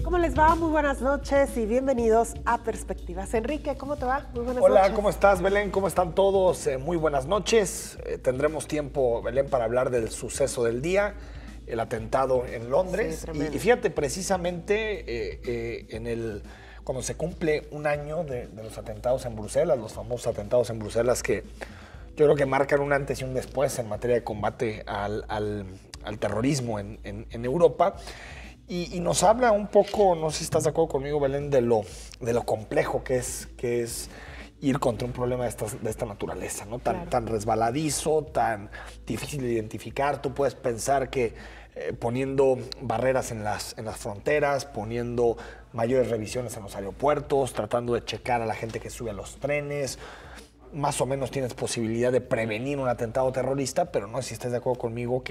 ¿Cómo les va? Muy buenas noches y bienvenidos a Perspectivas. Enrique, ¿cómo te va? Muy buenas noches. Hola, ¿cómo estás, Belén? ¿Cómo están todos? Muy buenas noches. Tendremos tiempo, Belén, para hablar del suceso del día, el atentado en Londres. Sí, y fíjate, precisamente cuando se cumple un año de los atentados en Bruselas, los famosos atentados en Bruselas que yo creo que marcan un antes y un después en materia de combate al terrorismo en Europa. Y nos habla un poco, no sé si estás de acuerdo conmigo, Belén, de lo complejo que es ir contra un problema de esta naturaleza, ¿no? Tan resbaladizo, tan difícil de identificar. Tú puedes pensar que poniendo barreras en las fronteras, poniendo mayores revisiones en los aeropuertos, tratando de checar a la gente que sube a los trenes, más o menos tienes posibilidad de prevenir un atentado terrorista, pero no sé si estás de acuerdo conmigo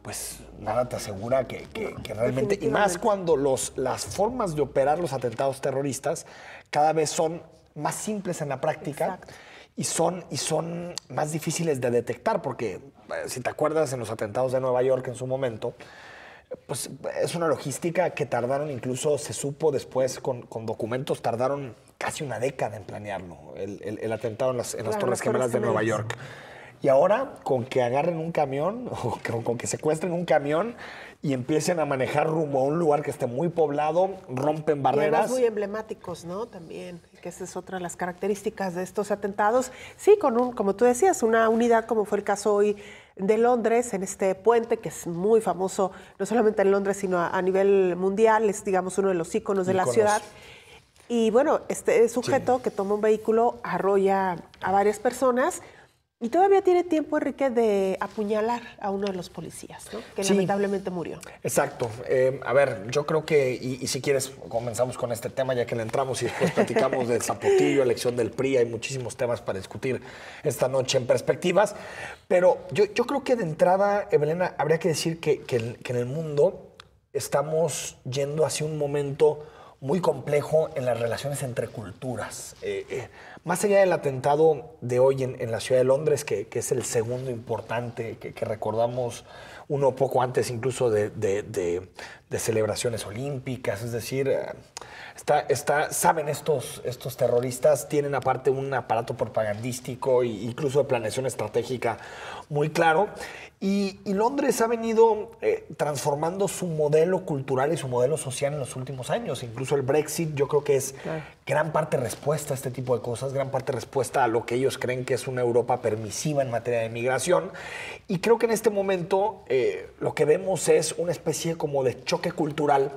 pues nada te asegura que realmente, y más cuando las formas de operar los atentados terroristas cada vez son más simples en la práctica. Exacto. y son más difíciles de detectar, porque si te acuerdas en los atentados de Nueva York en su momento, pues es una logística que tardaron, incluso se supo después con documentos, tardaron casi una década en planearlo, el atentado en las Torres Gemelas de Nueva York. Y ahora, con que agarren un camión, o con que secuestren un camión y empiecen a manejar rumbo a un lugar que esté muy poblado, rompen barreras. Y además muy emblemáticos, ¿no? También, que esa es otra de las características de estos atentados. Sí, como tú decías, una unidad, como fue el caso hoy de Londres, en este puente, que es muy famoso, no solamente en Londres, sino a nivel mundial, es, digamos, uno de los íconos de la ciudad. Y bueno, este sujeto que toma un vehículo arrolla a varias personas. Y todavía tiene tiempo, Enrique, de apuñalar a uno de los policías, ¿no? Que lamentablemente murió. Exacto. A ver, yo creo que, y si quieres, comenzamos con este tema, ya que le entramos y después platicamos del Zapotillo, elección del PRI, hay muchísimos temas para discutir esta noche en Perspectivas. Pero yo creo que de entrada, Evelena, habría que decir que en el mundo estamos yendo hacia un momento muy complejo en las relaciones entre culturas. Más allá del atentado de hoy en la ciudad de Londres, que es el segundo importante, que recordamos uno poco antes incluso de celebraciones olímpicas, es decir, saben estos terroristas, tienen aparte un aparato propagandístico e incluso de planeación estratégica muy claro. Y Londres ha venido transformando su modelo cultural y su modelo social en los últimos años. Incluso el Brexit yo creo que es gran parte respuesta a este tipo de cosas, gran parte respuesta a lo que ellos creen que es una Europa permisiva en materia de migración. Y creo que en este momento lo que vemos es una especie como de choque cultural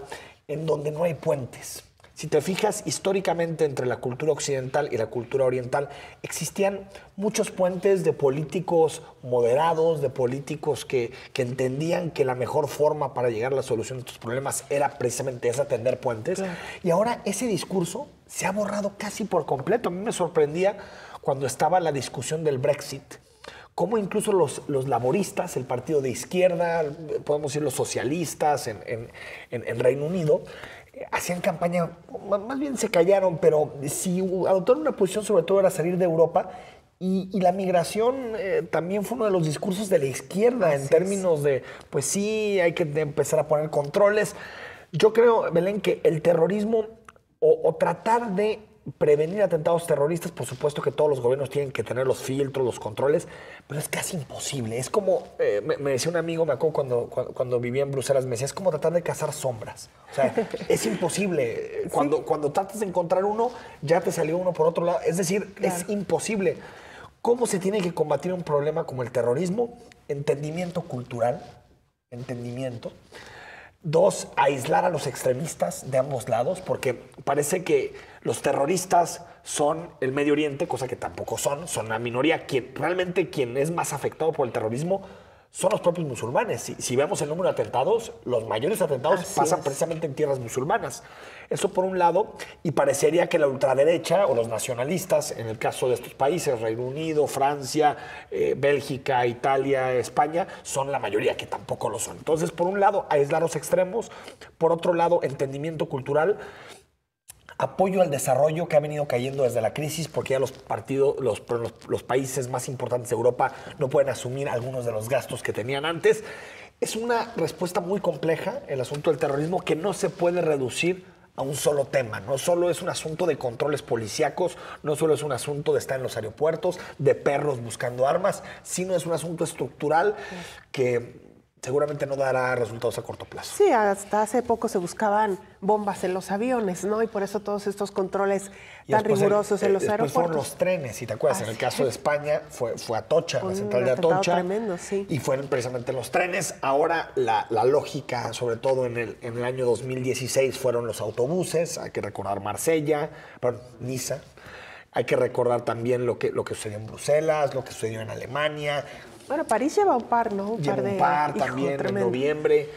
en donde no hay puentes. Si te fijas, históricamente entre la cultura occidental y la cultura oriental existían muchos puentes de políticos moderados, de políticos que entendían que la mejor forma para llegar a la solución de estos problemas era precisamente esa, tender puentes. Claro. Y ahora ese discurso se ha borrado casi por completo. A mí me sorprendía cuando estaba la discusión del Brexit, cómo incluso los laboristas, el partido de izquierda, podemos decir los socialistas en Reino Unido, hacían campaña, más bien se callaron, pero si adoptaron una posición sobre todo era salir de Europa. Y la migración también fue uno de los discursos de la izquierda en términos de, pues sí, hay que empezar a poner controles. Yo creo, Belén, que el terrorismo o tratar de prevenir atentados terroristas, por supuesto que todos los gobiernos tienen que tener los filtros, los controles, pero es casi imposible. Es como, me decía un amigo, me acuerdo cuando vivía en Bruselas, me decía, es como tratar de cazar sombras. O sea, es imposible. Cuando tratas de encontrar uno, ya te salió uno por otro lado. Es decir, es imposible. ¿Cómo se tiene que combatir un problema como el terrorismo? Entendimiento cultural, entendimiento. Dos, aislar a los extremistas de ambos lados, porque parece que los terroristas son el Medio Oriente, cosa que tampoco son la minoría. Realmente quien es más afectado por el terrorismo son los propios musulmanes. Si vemos el número de atentados, los mayores atentados pasan precisamente en tierras musulmanas. Eso por un lado, y parecería que la ultraderecha o los nacionalistas, en el caso de estos países, Reino Unido, Francia, Bélgica, Italia, España, son la mayoría, que tampoco lo son. Entonces, por un lado, aislar los extremos, por otro lado, entendimiento cultural, apoyo al desarrollo que ha venido cayendo desde la crisis, porque ya los países más importantes de Europa no pueden asumir algunos de los gastos que tenían antes. Es una respuesta muy compleja el asunto del terrorismo que no se puede reducir a un solo tema. No solo es un asunto de controles policíacos, no solo es un asunto de estar en los aeropuertos, de perros buscando armas, sino es un asunto estructural que seguramente no dará resultados a corto plazo. Sí, hasta hace poco se buscaban bombas en los aviones, ¿no? Y por eso todos estos controles tan rigurosos en los aeropuertos. Fueron los trenes, si te acuerdas, en el caso de España fue Atocha, la central de Atocha. Tremendo, sí. Y fueron precisamente los trenes. Ahora la lógica, sobre todo en el año 2016, fueron los autobuses. Hay que recordar Marsella, Niza. Hay que recordar también lo que sucedió en Bruselas, lo que sucedió en Alemania. Bueno, París lleva un par, ¿no? Lleva un par también en noviembre.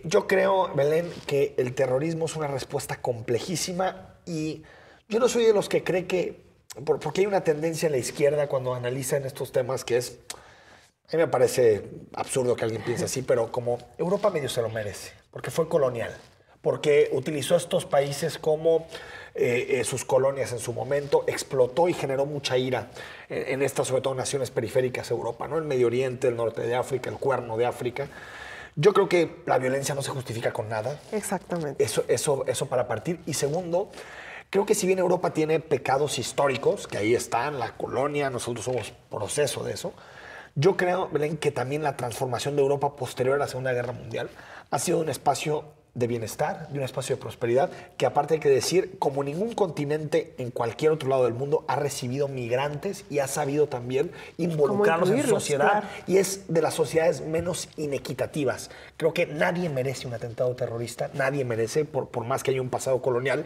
Yo creo, Belén, que el terrorismo es una respuesta complejísima y yo no soy de los que cree que, porque hay una tendencia en la izquierda cuando analizan estos temas que es, a mí me parece absurdo que alguien piense así, pero como Europa medio se lo merece, porque fue colonial, porque utilizó estos países como sus colonias en su momento, explotó y generó mucha ira en estas, sobre todo, naciones periféricas de Europa, ¿no? El Medio Oriente, el norte de África, el Cuerno de África. Yo creo que la violencia no se justifica con nada. Exactamente. Eso para partir. Y segundo, creo que si bien Europa tiene pecados históricos, que ahí están, la colonia, nosotros somos proceso de eso, yo creo, Belén, que también la transformación de Europa posterior a la Segunda Guerra Mundial ha sido un espacio de bienestar, de un espacio de prosperidad, que aparte hay que decir, como ningún continente en cualquier otro lado del mundo ha recibido migrantes y ha sabido también involucrarlos en su sociedad, claro. Y es de las sociedades menos inequitativas. Creo que nadie merece un atentado terrorista, nadie merece, por más que haya un pasado colonial,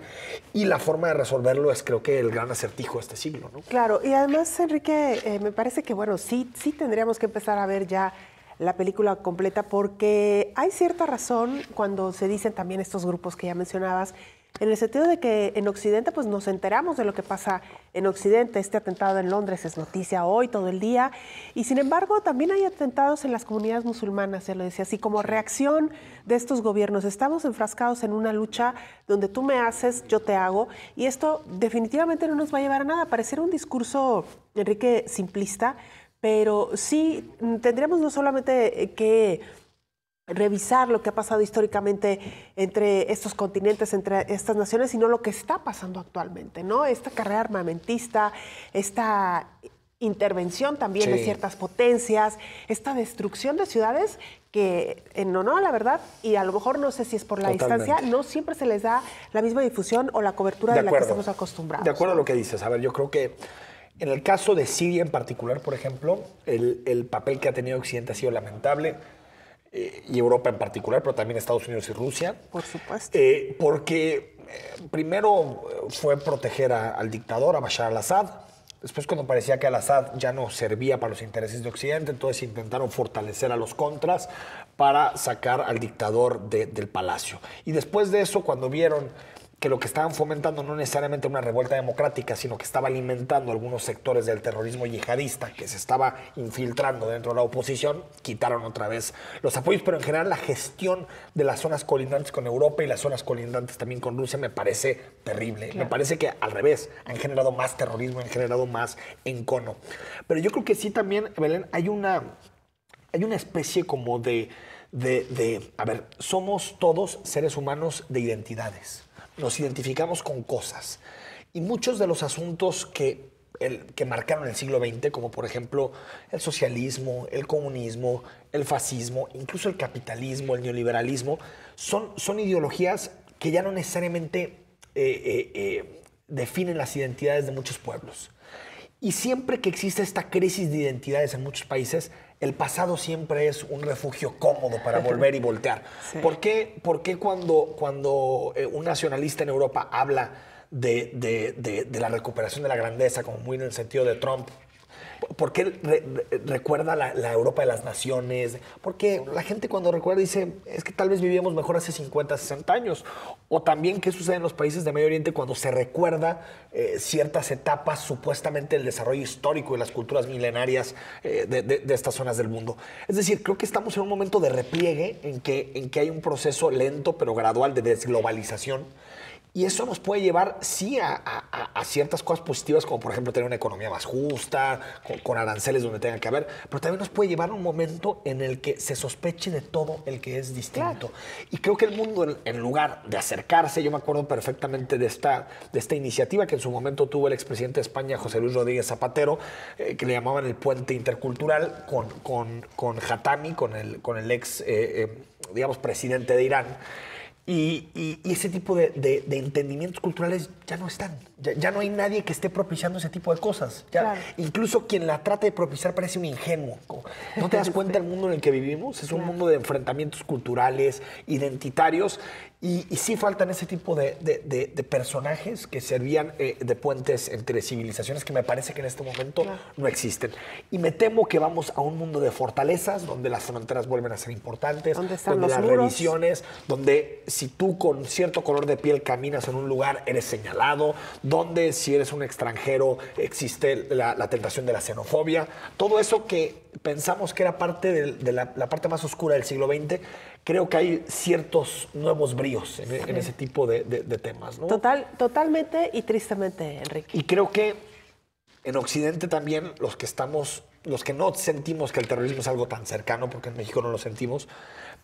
y la forma de resolverlo es, creo que, el gran acertijo de este siglo, ¿no? Claro, y además, Enrique, me parece que, bueno, sí tendríamos que empezar a ver ya la película completa, porque hay cierta razón cuando se dicen también estos grupos que ya mencionabas, en el sentido de que en Occidente pues nos enteramos de lo que pasa en Occidente. Este atentado en Londres es noticia hoy, todo el día, y sin embargo también hay atentados en las comunidades musulmanas, ya lo decía, así como reacción de estos gobiernos. Estamos enfrascados en una lucha donde tú me haces, yo te hago, y esto definitivamente no nos va a llevar a nada. Pareciera un discurso, Enrique, simplista, pero sí tendríamos no solamente que revisar lo que ha pasado históricamente entre estos continentes, entre estas naciones, sino lo que está pasando actualmente, ¿no? Esta carrera armamentista, esta intervención también de ciertas potencias, esta destrucción de ciudades que, en honor a la verdad, y a lo mejor no sé si es por la distancia, no siempre se les da la misma difusión o la cobertura de la que estamos acostumbrados. De acuerdo a lo que dices. A ver, yo creo que en el caso de Siria en particular, por ejemplo, el papel que ha tenido Occidente ha sido lamentable, y Europa en particular, pero también Estados Unidos y Rusia. Por supuesto. Porque primero fue proteger al dictador, a Bashar al-Assad. Después, cuando parecía que al-Assad ya no servía para los intereses de Occidente, entonces intentaron fortalecer a los contras para sacar al dictador del palacio. Y después de eso, cuando vieron que lo que estaban fomentando no necesariamente una revuelta democrática, sino que estaba alimentando algunos sectores del terrorismo yihadista que se estaba infiltrando dentro de la oposición, quitaron otra vez los apoyos, pero en general la gestión de las zonas colindantes con Europa y las zonas colindantes también con Rusia me parece terrible. Claro. Me parece que al revés, han generado más terrorismo, han generado más encono. Pero yo creo que sí también, Belén, hay una especie como a ver, somos todos seres humanos de identidades. Nos identificamos con cosas. Y muchos de los asuntos que marcaron el siglo XX, como por ejemplo el socialismo, el comunismo, el fascismo, incluso el capitalismo, el neoliberalismo, son ideologías que ya no necesariamente definen las identidades de muchos pueblos. Y siempre que existe esta crisis de identidades en muchos países, el pasado siempre es un refugio cómodo para volver y voltear. Sí. ¿Por qué cuando un nacionalista en Europa habla de la recuperación de la grandeza, como muy en el sentido de Trump, ¿por qué recuerda la Europa de las naciones? Porque la gente cuando recuerda dice, es que tal vez vivíamos mejor hace 50, 60 años. O también qué sucede en los países de Medio Oriente cuando se recuerda ciertas etapas supuestamente del desarrollo histórico de las culturas milenarias de estas zonas del mundo. Es decir, creo que estamos en un momento de repliegue en que hay un proceso lento pero gradual de desglobalización. Y eso nos puede llevar, sí, a ciertas cosas positivas, como por ejemplo tener una economía más justa, con aranceles donde tenga que haber, pero también nos puede llevar a un momento en el que se sospeche de todo el que es distinto. Claro. Y creo que el mundo, en lugar de acercarse, yo me acuerdo perfectamente de esta iniciativa que en su momento tuvo el expresidente de España, José Luis Rodríguez Zapatero, que le llamaban el puente intercultural, con Khatami, con el ex, digamos, presidente de Irán. Y ese tipo de entendimientos culturales ya no están. Ya no hay nadie que esté propiciando ese tipo de cosas. Claro. Incluso quien la trata de propiciar parece un ingenuo. ¿No te das cuenta del mundo en el que vivimos? Es un mundo de enfrentamientos culturales, identitarios. Y sí faltan ese tipo de personajes que servían de puentes entre civilizaciones que me parece que en este momento no existen. Y me temo que vamos a un mundo de fortalezas, donde las fronteras vuelven a ser importantes, donde las revisiones, donde si tú con cierto color de piel caminas en un lugar, eres señalado, donde si eres un extranjero existe la tentación de la xenofobia. Todo eso que pensamos que era parte de la parte más oscura del siglo XX, creo que hay ciertos nuevos bríos en ese tipo de temas, ¿no? Totalmente y tristemente, Enrique. Y creo que en Occidente también los que no sentimos que el terrorismo es algo tan cercano, porque en México no lo sentimos,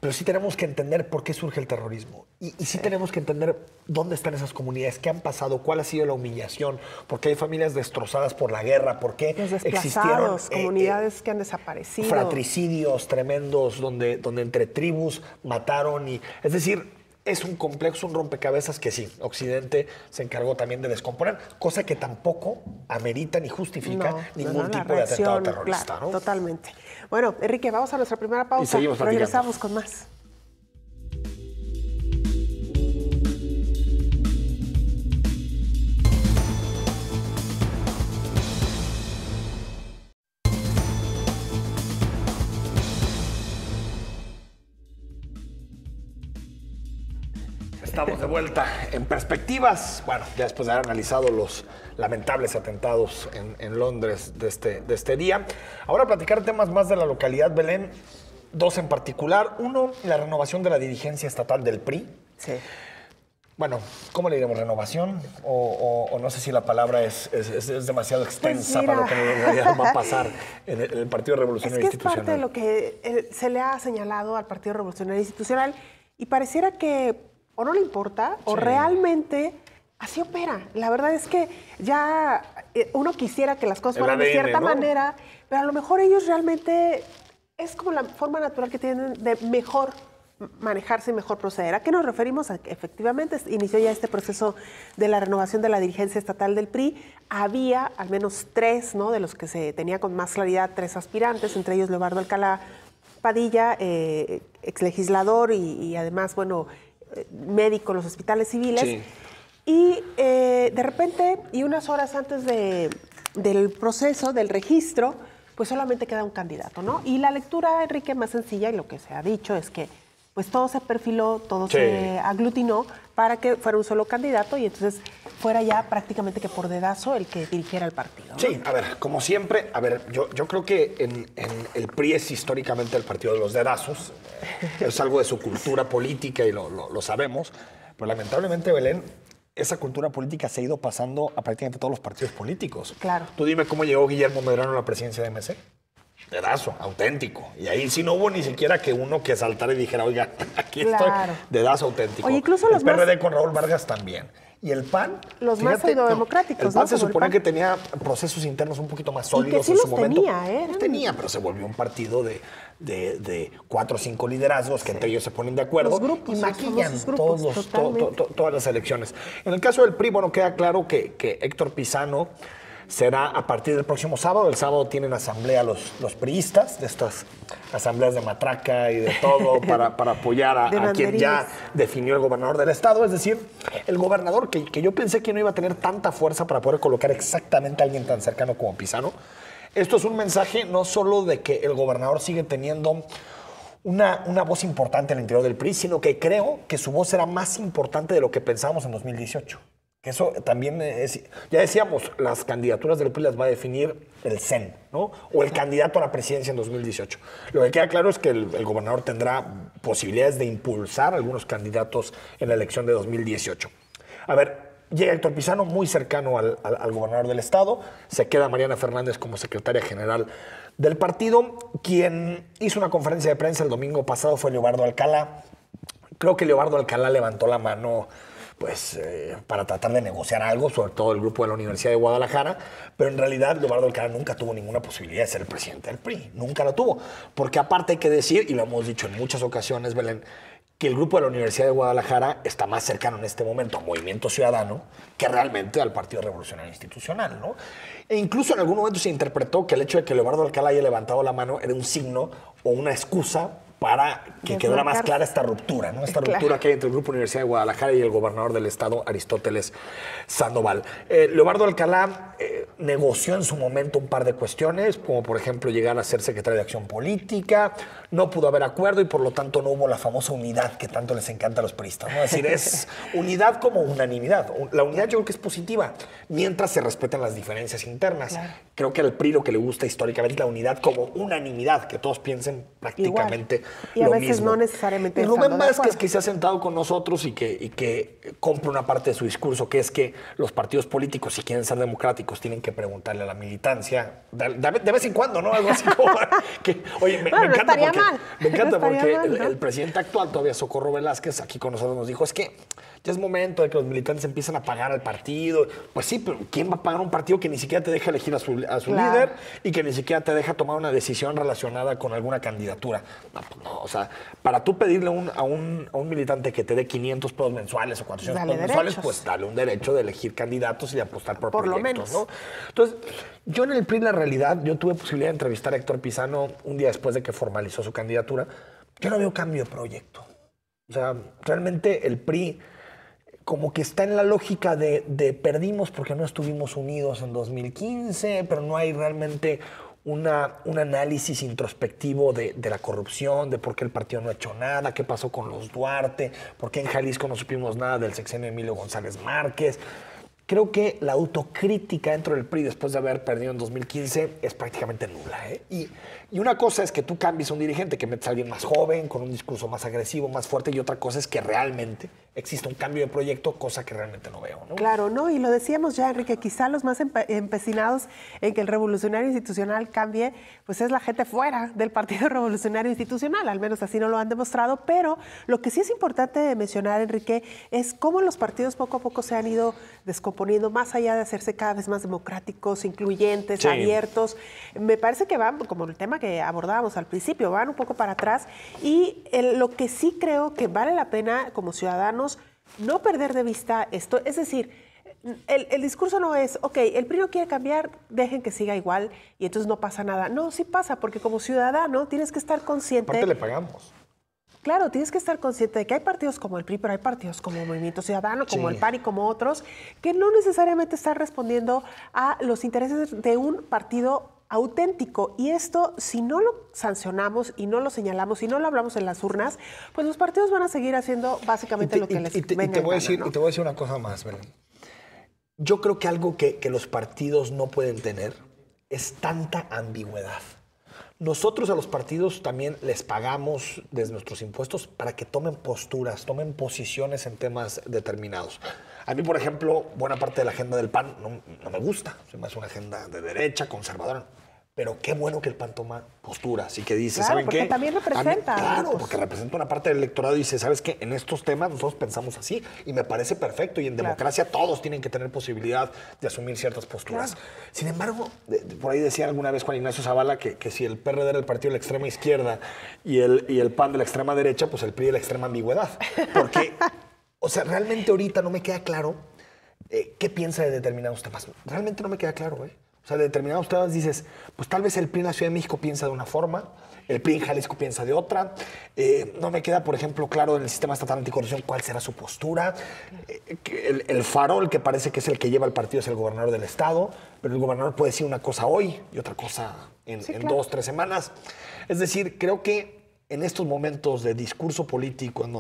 pero sí tenemos que entender por qué surge el terrorismo. Y sí tenemos que entender dónde están esas comunidades, qué han pasado, cuál ha sido la humillación, por qué hay familias destrozadas por la guerra, por qué existieron comunidades que han desaparecido. Fratricidios tremendos donde entre tribus mataron. Es decir, es un complejo, un rompecabezas que sí, Occidente se encargó también de descomponer, cosa que tampoco amerita ni justifica ningún tipo de atentado terrorista. Claro, ¿no? Totalmente. Bueno, Enrique, vamos a nuestra primera pausa. Y seguimos platicando. Regresamos con más. Estamos de vuelta en Perspectivas. Bueno, ya después de haber analizado los lamentables atentados en Londres de este día. Ahora platicar temas más de la localidad, Belén. Dos en particular. Uno, la renovación de la dirigencia estatal del PRI. Sí. Bueno, ¿cómo le diremos? ¿Renovación? O no sé si la palabra es demasiado extensa para lo que en realidad va a pasar en el Partido Revolucionario Institucional. Es parte de lo que se le ha señalado al Partido Revolucionario Institucional y pareciera que o no le importa, o realmente así opera. La verdad es que ya uno quisiera que las cosas fueran de cierta manera, pero a lo mejor ellos realmente es como la forma natural que tienen de mejor manejarse y mejor proceder. ¿A qué nos referimos? A que efectivamente inició ya este proceso de la renovación de la dirigencia estatal del PRI. Había al menos tres, ¿no?, de los que se tenía con más claridad, tres aspirantes, entre ellos Leobardo Alcalá Padilla, exlegislador y además, bueno, médico en los hospitales civiles. Sí. Y de repente, y unas horas antes del proceso, del registro, pues solamente queda un candidato, ¿no? Y la lectura, Enrique, más sencilla, y lo que se ha dicho es que pues todo se perfiló, todo se aglutinó para que fuera un solo candidato y entonces fuera ya prácticamente que por dedazo el que dirigiera el partido, ¿no? Sí, a ver, como siempre, yo creo que en el PRI es históricamente el partido de los dedazos, es algo de su cultura política y lo sabemos, pero lamentablemente, Belén, esa cultura política se ha ido pasando a prácticamente todos los partidos políticos. Claro. Tú dime cómo llegó Guillermo Medrano a la presidencia de MC. Dedazo, auténtico. Y ahí sí no hubo ni siquiera que uno que saltara y dijera, oiga, aquí estoy, dedazo auténtico. Oye, incluso el PRD con Raúl Vargas también. Y el PAN, los más pseudo-democráticos, el PAN se supone que tenía procesos internos un poquito más sólidos en su momento. Tenía, pero se volvió un partido de 4 o 5 liderazgos que entre ellos se ponen de acuerdo los grupos, y maquillan todas las elecciones. En el caso del PRI, bueno, queda claro que Héctor Pizano será a partir del próximo sábado. El sábado tienen asamblea los priistas, de estas asambleas de matraca y de todo, para apoyar a quien ya definió el gobernador del estado. Es decir, el gobernador que yo pensé que no iba a tener tanta fuerza para poder colocar exactamente a alguien tan cercano como Pizano. Esto es un mensaje no solo de que el gobernador sigue teniendo una voz importante en el interior del PRI, sino que creo que su voz será más importante de lo que pensábamos en 2018. Eso también es, ya decíamos, las candidaturas del PRI las va a definir el CEN, ¿no? O el candidato a la presidencia en 2018. Lo que queda claro es que el gobernador tendrá posibilidades de impulsar algunos candidatos en la elección de 2018. A ver, llega Héctor Pizano, muy cercano al gobernador del estado, se queda Mariana Fernández como secretaria general del partido. Quien hizo una conferencia de prensa el domingo pasado fue Leobardo Alcalá. Creo que Leobardo Alcalá levantó la mano pues, para tratar de negociar algo, sobre todo el grupo de la Universidad de Guadalajara, pero en realidad Leobardo Alcalá nunca tuvo ninguna posibilidad de ser el presidente del PRI, nunca lo tuvo, porque aparte hay que decir, y lo hemos dicho en muchas ocasiones, Belén, que el grupo de la Universidad de Guadalajara está más cercano en este momento a Movimiento Ciudadano que realmente al Partido Revolucionario Institucional, ¿no? E incluso en algún momento se interpretó que el hecho de que Leobardo Alcalá haya levantado la mano era un signo o una excusa para que quedara más clara esta ruptura, ¿no? Esta ruptura que hay entre el Grupo Universidad de Guadalajara y el gobernador del estado, Aristóteles Sandoval. Leobardo Alcalá negoció en su momento un par de cuestiones, como por ejemplo llegar a ser secretario de Acción Política, no pudo haber acuerdo y por lo tanto no hubo la famosa unidad que tanto les encanta a los priistas, ¿no? Es decir, es unidad como unanimidad. La unidad yo creo que es positiva, mientras se respeten las diferencias internas. Claro. Creo que al PRI lo que le gusta históricamente es la unidad como unanimidad, que todos piensen prácticamente y a lo veces mismo. No necesariamente. Y Rubén Vázquez, que se ha sentado con nosotros y que compra una parte de su discurso, que es que los partidos políticos, si quieren ser democráticos, tienen que preguntarle a la militancia de vez en cuando, ¿no? Algo así como que, oye, me encanta porque el presidente actual, todavía Socorro Velázquez, aquí con nosotros nos dijo, es que ya es momento de que los militantes empiecen a pagar al partido. Pues sí, pero ¿quién va a pagar un partido que ni siquiera te deja elegir a su líder y que ni siquiera te deja tomar una decisión relacionada con alguna candidatura? No, pues no, o sea, para tú pedirle a un militante que te dé 500 pesos mensuales o 400 pesos mensuales, pues dale un derecho de elegir candidatos y de apostar por proyectos, lo menos. ¿no? Entonces, yo en el PRI, la realidad, yo tuve posibilidad de entrevistar a Héctor Pizano un día después de que formalizó su candidatura. Yo no veo cambio de proyecto. O sea, realmente el PRI como que está en la lógica de perdimos porque no estuvimos unidos en 2015, pero no hay realmente un análisis introspectivo de la corrupción, de por qué el partido no ha hecho nada, qué pasó con los Duarte, por qué en Jalisco no supimos nada del sexenio de Emilio González Márquez. Creo que la autocrítica dentro del PRI después de haber perdido en 2015 es prácticamente nula, ¿eh? Y una cosa es que tú cambies a un dirigente, que metes a alguien más joven, con un discurso más agresivo, más fuerte, y otra cosa es que realmente existe un cambio de proyecto, cosa que realmente no veo, ¿no? Claro, ¿no? Y lo decíamos ya, Enrique, quizá los más empecinados en que el Revolucionario Institucional cambie, pues es la gente fuera del Partido Revolucionario Institucional, al menos así no lo han demostrado, pero lo que sí es importante mencionar, Enrique, es cómo los partidos poco a poco se han ido descomponiendo, más allá de hacerse cada vez más democráticos, incluyentes, abiertos. Me parece que van, como el tema que abordábamos al principio, van un poco para atrás, y lo que sí creo que vale la pena como ciudadanos no perder de vista esto, es decir, el discurso no es, ok, el PRI no quiere cambiar, dejen que siga igual y entonces no pasa nada. No, sí pasa, porque como ciudadano tienes que estar consciente. Aparte le pagamos. Claro, tienes que estar consciente de que hay partidos como el PRI, pero hay partidos como Movimiento Ciudadano, como el PAN y como otros, que no necesariamente están respondiendo a los intereses de un partido auténtico. Y esto, si no lo sancionamos y no lo señalamos y no lo hablamos en las urnas, pues los partidos van a seguir haciendo básicamente lo que les venga. Te voy a decir una cosa más, Belén. Yo creo que algo que los partidos no pueden tener es tanta ambigüedad. Nosotros a los partidos también les pagamos desde nuestros impuestos para que tomen posturas, tomen posiciones en temas determinados. A mí, por ejemplo, buena parte de la agenda del PAN no me gusta. Se me hace una agenda de derecha, conservadora. Pero qué bueno que el PAN toma posturas y que dice, claro, ¿saben porque qué? También representa. Claro, porque representa una parte del electorado y dice, ¿sabes qué? En estos temas nosotros pensamos así y me parece perfecto. Y en democracia todos tienen que tener posibilidad de asumir ciertas posturas. Claro. Sin embargo, por ahí decía alguna vez Juan Ignacio Zavala que si el PRD era el partido de la extrema izquierda y el PAN de la extrema derecha, pues el PRI de la extrema ambigüedad. Porque, o sea, realmente ahorita no me queda claro qué piensa de determinados temas. Realmente no me queda claro, ¿eh? O sea, de determinados temas dices, pues tal vez el PRI en la Ciudad de México piensa de una forma, el PRI en Jalisco piensa de otra. No me queda, por ejemplo, claro en el sistema estatal anticorrupción cuál será su postura. El farol, que parece que es el que lleva el partido, es el gobernador del estado, pero el gobernador puede decir una cosa hoy y otra cosa en 2 o 3 semanas. Es decir, creo que en estos momentos de discurso político en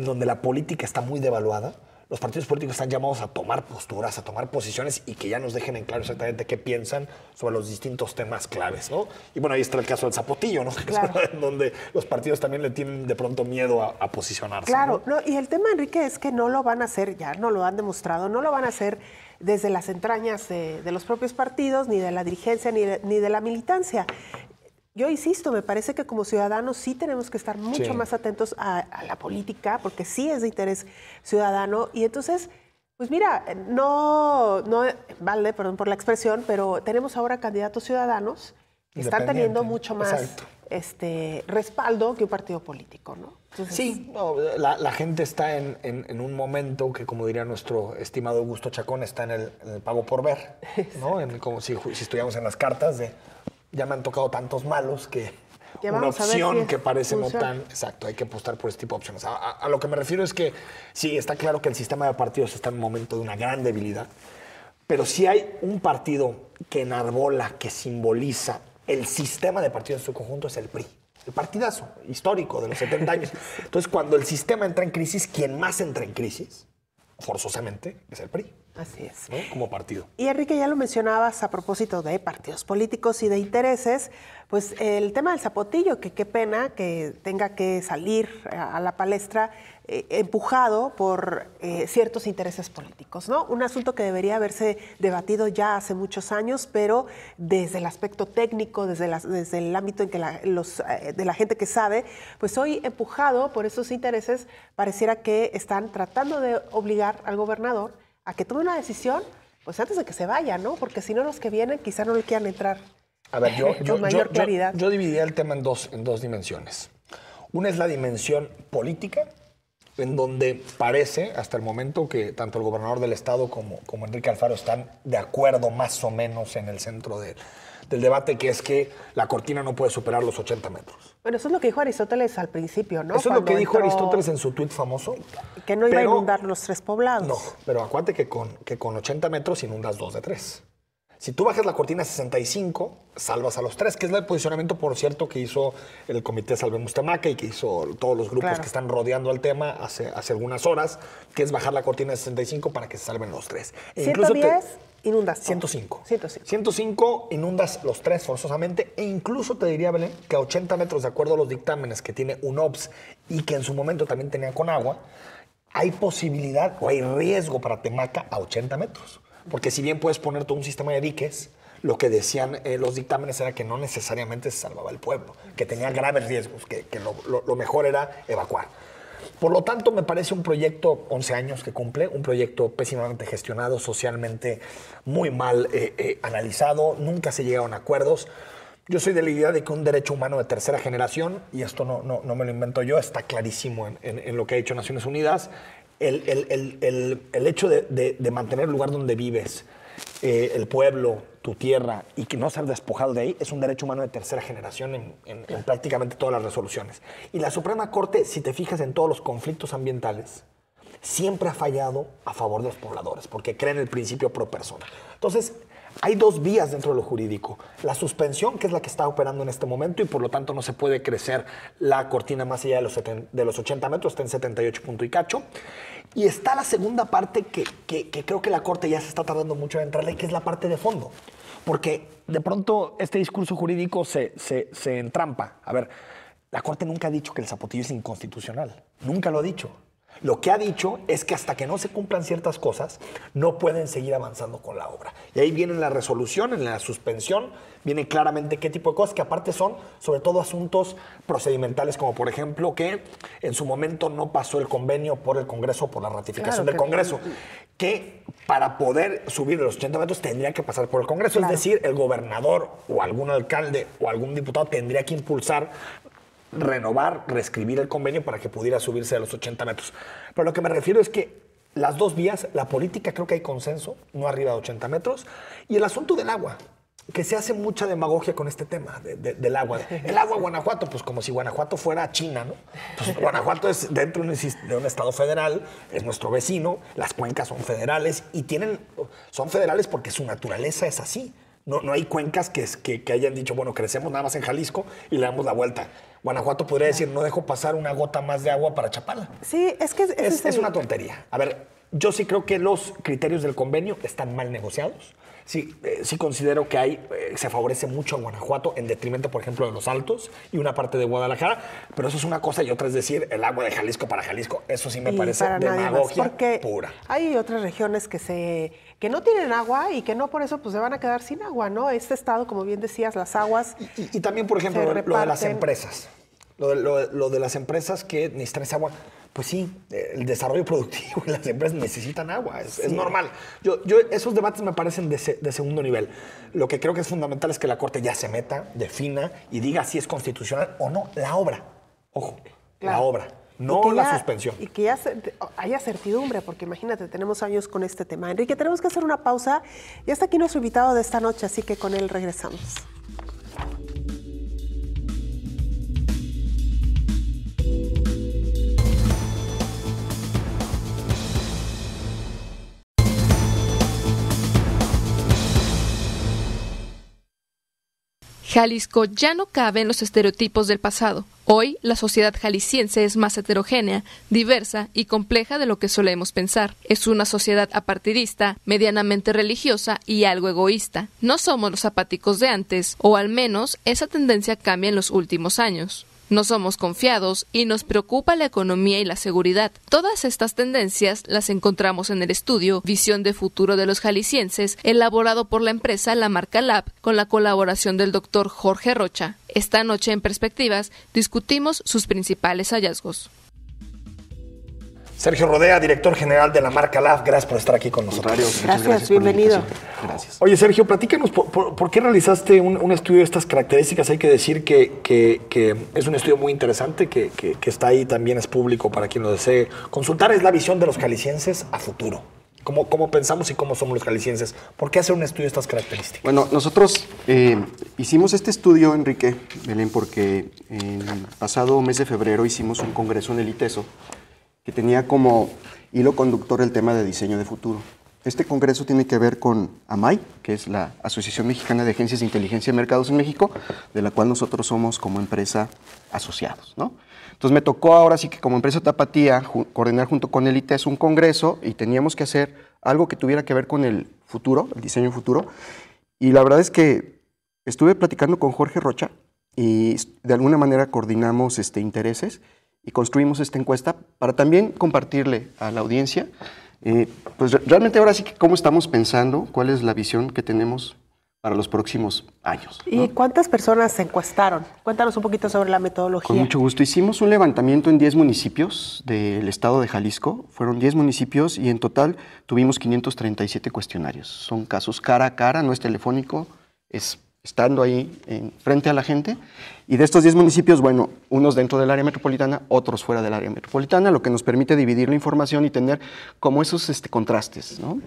donde la política está muy devaluada, los partidos políticos están llamados a tomar posturas, a tomar posiciones y que ya nos dejen en claro exactamente qué piensan sobre los distintos temas claves, ¿no? Y bueno, ahí está el caso del Zapotillo, ¿no? Claro. En donde los partidos también le tienen de pronto miedo a posicionarse. Claro, ¿no? no, y el tema, Enrique, es que no lo van a hacer, ya no lo han demostrado, no lo van a hacer desde las entrañas de los propios partidos, ni de la dirigencia, ni de la militancia. Yo insisto, me parece que como ciudadanos sí tenemos que estar mucho más atentos a la política, porque sí es de interés ciudadano. Y entonces, pues mira, no vale, perdón por la expresión, pero tenemos ahora candidatos ciudadanos que están teniendo mucho más respaldo que un partido político, ¿no? Entonces, sí, no, la gente está en un momento que, como diría nuestro estimado Augusto Chacón, está en el pago por ver, ¿no? Como si estuviéramos en las cartas de... Ya me han tocado tantos malos que una opción que parece no tan... Exacto, hay que apostar por este tipo de opciones. A lo que me refiero es que sí, está claro que el sistema de partidos está en un momento de una gran debilidad, pero si hay un partido que enarbola, que simboliza el sistema de partidos en su conjunto, es el PRI. El partidazo histórico de los 70 años. Entonces, cuando el sistema entra en crisis, quien más entra en crisis, forzosamente, es el PRI. Así es. ¿No? Como partido. Y Enrique, ya lo mencionabas a propósito de partidos políticos y de intereses, pues el tema del Zapotillo, que qué pena que tenga que salir a la palestra empujado por ciertos intereses políticos, ¿no? Un asunto que debería haberse debatido ya hace muchos años, pero desde el aspecto técnico, desde el ámbito en que de la gente que sabe, pues hoy empujado por esos intereses, pareciera que están tratando de obligar al gobernador a que tome una decisión, pues antes de que se vaya, ¿no? Porque si no, los que vienen quizá no le quieran entrar. A ver, con mayor claridad. Yo dividiría el tema en dos dimensiones. Una es la dimensión política, en donde parece hasta el momento que tanto el gobernador del estado como Enrique Alfaro están de acuerdo más o menos en el centro del debate, que es que la cortina no puede superar los 80 metros. Bueno, eso es lo que dijo Aristóteles al principio, ¿no? Eso es lo que dijo Aristóteles en su tuit famoso. Que no iba a inundar los 3 poblados. No, pero acuérdate que con 80 metros inundas 2 de 3. Si tú bajas la cortina a 65, salvas a los 3, que es el posicionamiento, por cierto, que hizo el Comité Salvemos Temaca y que hizo todos los grupos que están rodeando al tema hace algunas horas, que es bajar la cortina a 65 para que se salven los 3. 110, inundas todo. 105. 105. 105, inundas los 3 forzosamente, e incluso te diría, Belén, que a 80 metros, de acuerdo a los dictámenes que tiene UNOPS y que en su momento también tenía con agua, hay posibilidad o hay riesgo para Temaca a 80 metros. Porque si bien puedes poner todo un sistema de diques, lo que decían los dictámenes era que no necesariamente se salvaba el pueblo, que tenía graves riesgos, que lo mejor era evacuar. Por lo tanto, me parece un proyecto, 11 años que cumple, un proyecto pésimamente gestionado, socialmente muy mal analizado, nunca se llegaron a acuerdos. Yo soy de la idea de que un derecho humano de tercera generación, y esto no me lo invento yo, está clarísimo en lo que ha dicho Naciones Unidas, el hecho de mantener el lugar donde vives, el pueblo, tu tierra, y que no ser despojado de ahí, es un derecho humano de tercera generación en prácticamente todas las resoluciones. Y la Suprema Corte, si te fijas en todos los conflictos ambientales, siempre ha fallado a favor de los pobladores, porque creen el principio pro persona. Entonces, hay 2 vías dentro de lo jurídico. La suspensión, que es la que está operando en este momento, y por lo tanto no se puede crecer la cortina más allá de los 80 metros, está en 78 punto y cacho. Y está la segunda parte que creo que la Corte ya se está tardando mucho en entrarle, que es la parte de fondo. Porque de pronto este discurso jurídico se entrampa. A ver, la Corte nunca ha dicho que el Zapotillo es inconstitucional. Nunca lo ha dicho. Lo que ha dicho es que hasta que no se cumplan ciertas cosas, no pueden seguir avanzando con la obra. Y ahí viene la resolución, en la suspensión, viene claramente qué tipo de cosas, que aparte son sobre todo asuntos procedimentales, como por ejemplo que en su momento no pasó el convenio por el Congreso, por la ratificación del Congreso, que para poder subir de los 80 metros tendría que pasar por el Congreso. Claro. Es decir, el gobernador o algún alcalde o algún diputado tendría que impulsar, renovar, reescribir el convenio para que pudiera subirse a los 80 metros. Pero lo que me refiero es que las 2 vías, la política, creo que hay consenso, no arriba de 80 metros, y el asunto del agua, que se hace mucha demagogia con este tema del agua. El agua de Guanajuato, pues como si Guanajuato fuera China, ¿no? Pues Guanajuato es dentro de un estado federal, es nuestro vecino, las cuencas son federales y son federales porque su naturaleza es así. No hay cuencas que hayan dicho, bueno, crecemos nada más en Jalisco y le damos la vuelta. Guanajuato podría decir, no dejo pasar una gota más de agua para Chapala. Sí, es que Es una tontería. A ver, yo sí creo que los criterios del convenio están mal negociados. Sí, sí considero que se favorece mucho a Guanajuato en detrimento, por ejemplo, de los Altos y una parte de Guadalajara, pero eso es una cosa y otra es decir, el agua de Jalisco para Jalisco. Eso sí me parece demagogia pura. Hay otras regiones que no tienen agua y que no por eso pues se van a quedar sin agua, ¿no? Este estado, como bien decías, las aguas y también, por ejemplo, lo de las empresas. Lo de las empresas que necesitan esa agua. Pues sí, el desarrollo productivo y las empresas necesitan agua, es normal. Esos debates me parecen de segundo nivel. Lo que creo que es fundamental es que la Corte ya se meta, defina y diga si es constitucional o no la obra. Ojo, claro. La obra, no la suspensión. Y que ya haya certidumbre, porque imagínate, tenemos años con este tema. Enrique, tenemos que hacer una pausa. Ya está aquí nuestro invitado de esta noche, así que con él regresamos. Jalisco ya no cabe en los estereotipos del pasado. Hoy, la sociedad jalisciense es más heterogénea, diversa y compleja de lo que solemos pensar. Es una sociedad apartidista, medianamente religiosa y algo egoísta. No somos los apáticos de antes, o al menos esa tendencia cambia en los últimos años. No somos confiados y nos preocupa la economía y la seguridad. Todas estas tendencias las encontramos en el estudio Visión de Futuro de los Jaliscienses, elaborado por la empresa La Marca Lab, con la colaboración del doctor Jorge Rocha. Esta noche en Perspectivas discutimos sus principales hallazgos. Sergio Rodea, director general de La Marca Lab, gracias por estar aquí con nosotros. Gracias, bienvenido. Gracias. Oye, Sergio, platícanos, ¿por qué realizaste un estudio de estas características? Hay que decir que es un estudio muy interesante, que está ahí, también es público para quien lo desee consultar. Es la visión de los jaliscienses a futuro. ¿Cómo pensamos y cómo somos los jaliscienses? ¿Por qué hacer un estudio de estas características? Bueno, nosotros hicimos este estudio, Enrique, Belén, porque en el pasado mes de febrero hicimos un congreso en el ITESO que tenía como hilo conductor el tema de diseño de futuro. Este congreso tiene que ver con AMAI, que es la Asociación Mexicana de Agencias de Inteligencia y Mercados en México, de la cual nosotros somos como empresa asociados, ¿no? Entonces me tocó ahora sí que como empresa Tapatía coordinar junto con el ITES un congreso y teníamos que hacer algo que tuviera que ver con el futuro, el diseño futuro. Y la verdad es que estuve platicando con Jorge Rocha y de alguna manera coordinamos intereses y construimos esta encuesta para también compartirle a la audiencia, pues realmente ahora sí que cómo estamos pensando, cuál es la visión que tenemos para los próximos años, ¿no? ¿Y cuántas personas se encuestaron? Cuéntanos un poquito sobre la metodología. Con mucho gusto. Hicimos un levantamiento en 10 municipios del estado de Jalisco. Fueron 10 municipios y en total tuvimos 537 cuestionarios. Son casos cara a cara, no es telefónico, es estando ahí frente a la gente. Y de estos 10 municipios, bueno, unos dentro del área metropolitana, otros fuera del área metropolitana, lo que nos permite dividir la información y tener como esos contrastes, ¿no?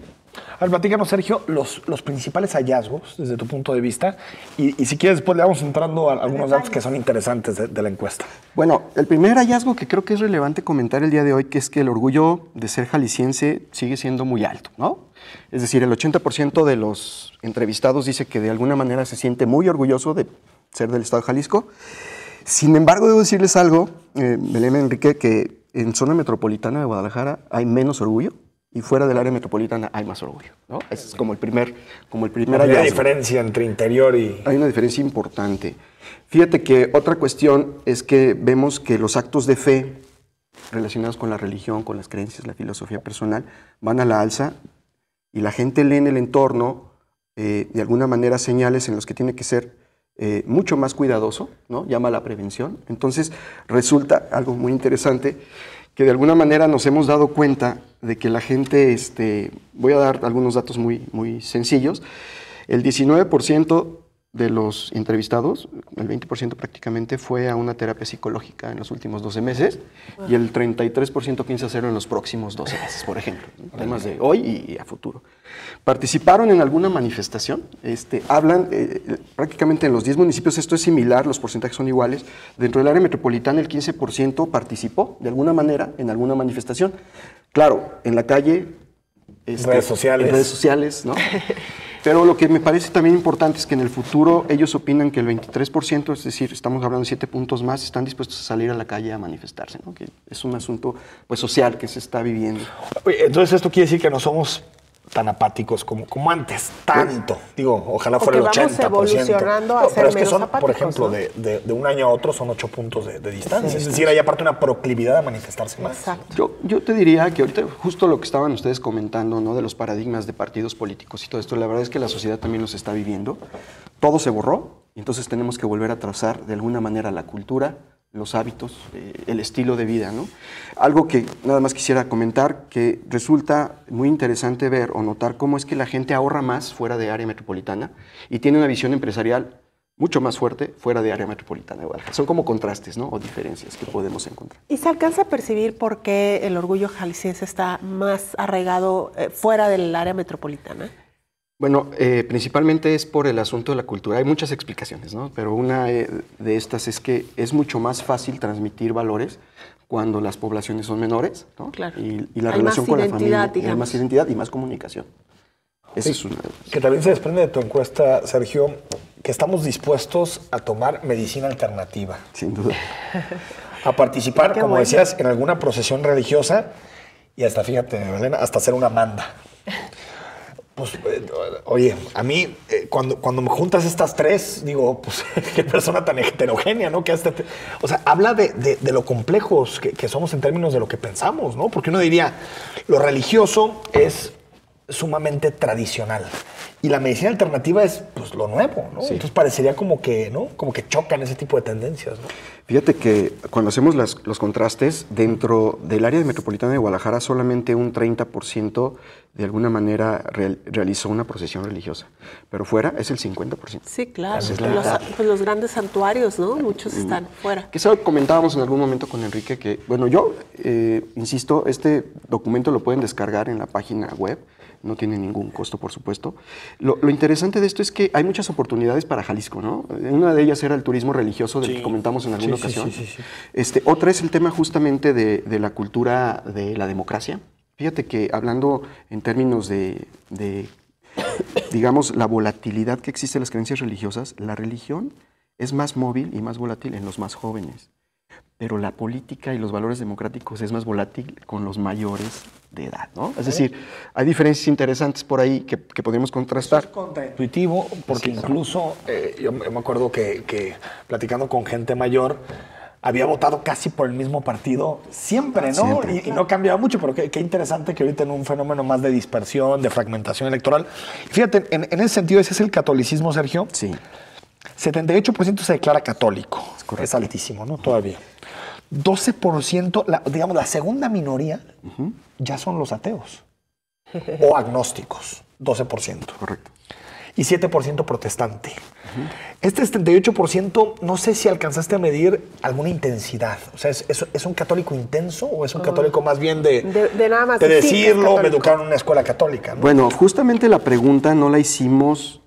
A ver, platícanos, Sergio, los principales hallazgos desde tu punto de vista y si quieres después le vamos entrando a algunos datos que son interesantes de la encuesta. Bueno, el primer hallazgo que creo que es relevante comentar el día de hoy, que es que el orgullo de ser jalisciense sigue siendo muy alto, ¿no? Es decir, el 80% de los entrevistados dice que de alguna manera se siente muy orgulloso de ser del estado de Jalisco. Sin embargo, debo decirles algo, Belén, Enrique, que en zona metropolitana de Guadalajara hay menos orgullo y fuera del área metropolitana hay más orgullo, ¿no? Ese es como el primer hallazgo. Hay una diferencia entre interior y... Hay una diferencia importante. Fíjate que otra cuestión es que vemos que los actos de fe relacionados con la religión, con las creencias, la filosofía personal, van a la alza y la gente lee en el entorno de alguna manera señales en los que tiene que ser mucho más cuidadoso, ¿no? Llama a la prevención. Entonces resulta algo muy interesante que de alguna manera nos hemos dado cuenta de que la gente, voy a dar algunos datos muy sencillos, el 19% de los entrevistados, el 20% prácticamente, fue a una terapia psicológica en los últimos 12 meses y el 33% piensa hacerlo en los próximos 12 meses, por ejemplo, ¿no? Temas de hoy y a futuro. ¿Participaron en alguna manifestación? Hablan prácticamente en los 10 municipios, esto es similar, los porcentajes son iguales. Dentro del área metropolitana el 15% participó de alguna manera en alguna manifestación. Claro, en la calle, redes sociales. En redes sociales, ¿no? Pero lo que me parece también importante es que en el futuro ellos opinan que el 23%, es decir, estamos hablando de 7 puntos más, están dispuestos a salir a la calle a manifestarse, ¿no? Que es un asunto pues, social que se está viviendo. Oye, entonces esto quiere decir que no somos tan apáticos como antes, tanto. Digo, ojalá fuera el 80%. Vamos evolucionando a ser pero es que menos son, apáticos, por ejemplo, ¿no? de un año a otro son 8 puntos de distancia. Es decir, hay aparte una proclividad a manifestarse más. Exacto. Yo te diría que ahorita justo lo que estaban ustedes comentando, ¿no? De los paradigmas de partidos políticos y todo esto, la verdad es que la sociedad también los está viviendo. Todo se borró y entonces tenemos que volver a trazar de alguna manera la cultura, los hábitos, el estilo de vida, ¿no? Algo que nada más quisiera comentar, que resulta muy interesante ver o notar cómo es que la gente ahorra más fuera de área metropolitana y tiene una visión empresarial mucho más fuerte fuera de área metropolitana de Guadalajara. Son como contrastes, ¿no? O diferencias que podemos encontrar. ¿Y se alcanza a percibir por qué el orgullo jalisciense está más arraigado fuera del área metropolitana? Bueno, principalmente es por el asunto de la cultura. Hay muchas explicaciones, ¿no? Pero una de estas es que es mucho más fácil transmitir valores cuando las poblaciones son menores, ¿no? Claro. Y la Hay relación más con la identidad, familia. digamos. Hay más identidad y más comunicación. Esa es una de las. Que también se desprende de tu encuesta, Sergio, que estamos dispuestos a tomar medicina alternativa. Sin duda. A participar, Qué como bueno. decías, en alguna procesión religiosa y hasta, fíjate, Elena, hasta hacer una manda. Pues, oye, a mí, cuando me juntas estas tres, digo, pues, qué persona tan heterogénea, ¿no? O sea, habla de lo complejos que somos en términos de lo que pensamos, ¿no? Porque uno diría, lo religioso es sumamente tradicional y la medicina alternativa es, pues, lo nuevo, ¿no? Sí. Entonces parecería como que, ¿no? Como que chocan ese tipo de tendencias, ¿no? Fíjate que cuando hacemos los contrastes, dentro del área metropolitana de Guadalajara, solamente un 30% de alguna manera realizó una procesión religiosa. Pero fuera es el 50%. Sí, claro. Esa es la mitad. Los grandes santuarios, ¿no? Muchos están fuera. Que eso comentábamos en algún momento con Enrique, que, bueno, yo insisto, este documento lo pueden descargar en la página web, no tiene ningún costo, por supuesto. Lo interesante de esto es que hay muchas oportunidades para Jalisco, ¿no? Una de ellas era el turismo religioso, del que comentamos en alguna ocasión. Sí. Otra es el tema justamente de la cultura de la democracia. Fíjate que hablando en términos de digamos, la volatilidad que existe en las creencias religiosas, la religión es más móvil y más volátil en los más jóvenes. Pero la política y los valores democráticos es más volátil con los mayores de edad, ¿no? Es decir, hay diferencias interesantes por ahí que podemos contrastar. Es contraintuitivo, porque incluso yo me acuerdo que platicando con gente mayor, había votado casi por el mismo partido siempre, ¿no? Siempre. Y no cambiaba mucho, pero qué interesante que ahorita en un fenómeno más de dispersión, de fragmentación electoral. Fíjate, en ese sentido, ese es el catolicismo, Sergio. Sí. 78% se declara católico. correcto. Es altísimo, ¿no? Todavía. 12%, digamos, la segunda minoría ya son los ateos o agnósticos, 12%. Correcto. Y 7% protestante. Este 78%, no sé si alcanzaste a medir alguna intensidad. O sea, ¿es un católico intenso o es un católico más bien de nada más de decir que es decirlo, me católico? educaron en una escuela católica, ¿no? Bueno, justamente la pregunta no la hicimos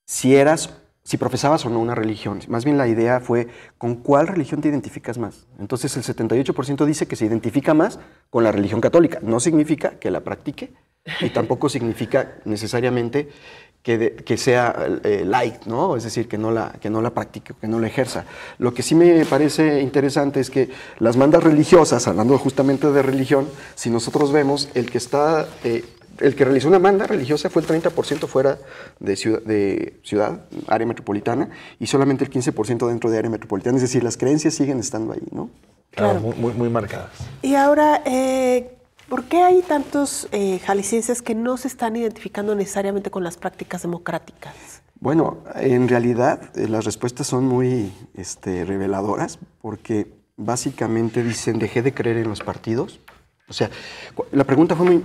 si profesabas o no una religión. Más bien la idea fue, ¿con cuál religión te identificas más? Entonces el 78% dice que se identifica más con la religión católica. No significa que la practique y tampoco significa necesariamente que sea light, ¿no? Es decir, que no la practique, que no la ejerza. Lo que sí me parece interesante es que las mandas religiosas, hablando justamente de religión, si nosotros vemos el que realizó una manda religiosa fue el 30% fuera de ciudad, área metropolitana, y solamente el 15% dentro de área metropolitana. Es decir, las creencias siguen estando ahí, ¿no? Claro, muy marcadas. Y ahora, ¿por qué hay tantos jaliscienses que no se están identificando necesariamente con las prácticas democráticas? Bueno, en realidad las respuestas son muy reveladoras, porque básicamente dicen, dejé de creer en los partidos. O sea, la pregunta fue muy...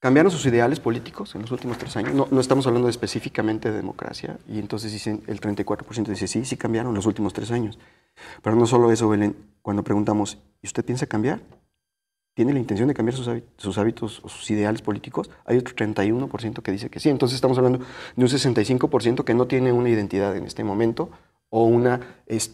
¿Cambiaron sus ideales políticos en los últimos 3 años? No estamos hablando específicamente de democracia. Y entonces dicen, el 34% dice, sí cambiaron en los últimos 3 años. Pero no solo eso, Belén. Cuando preguntamos, ¿y usted piensa cambiar? ¿Tiene la intención de cambiar sus hábitos o sus ideales políticos? Hay otro 31% que dice que sí. Entonces estamos hablando de un 65% que no tiene una identidad en este momento o una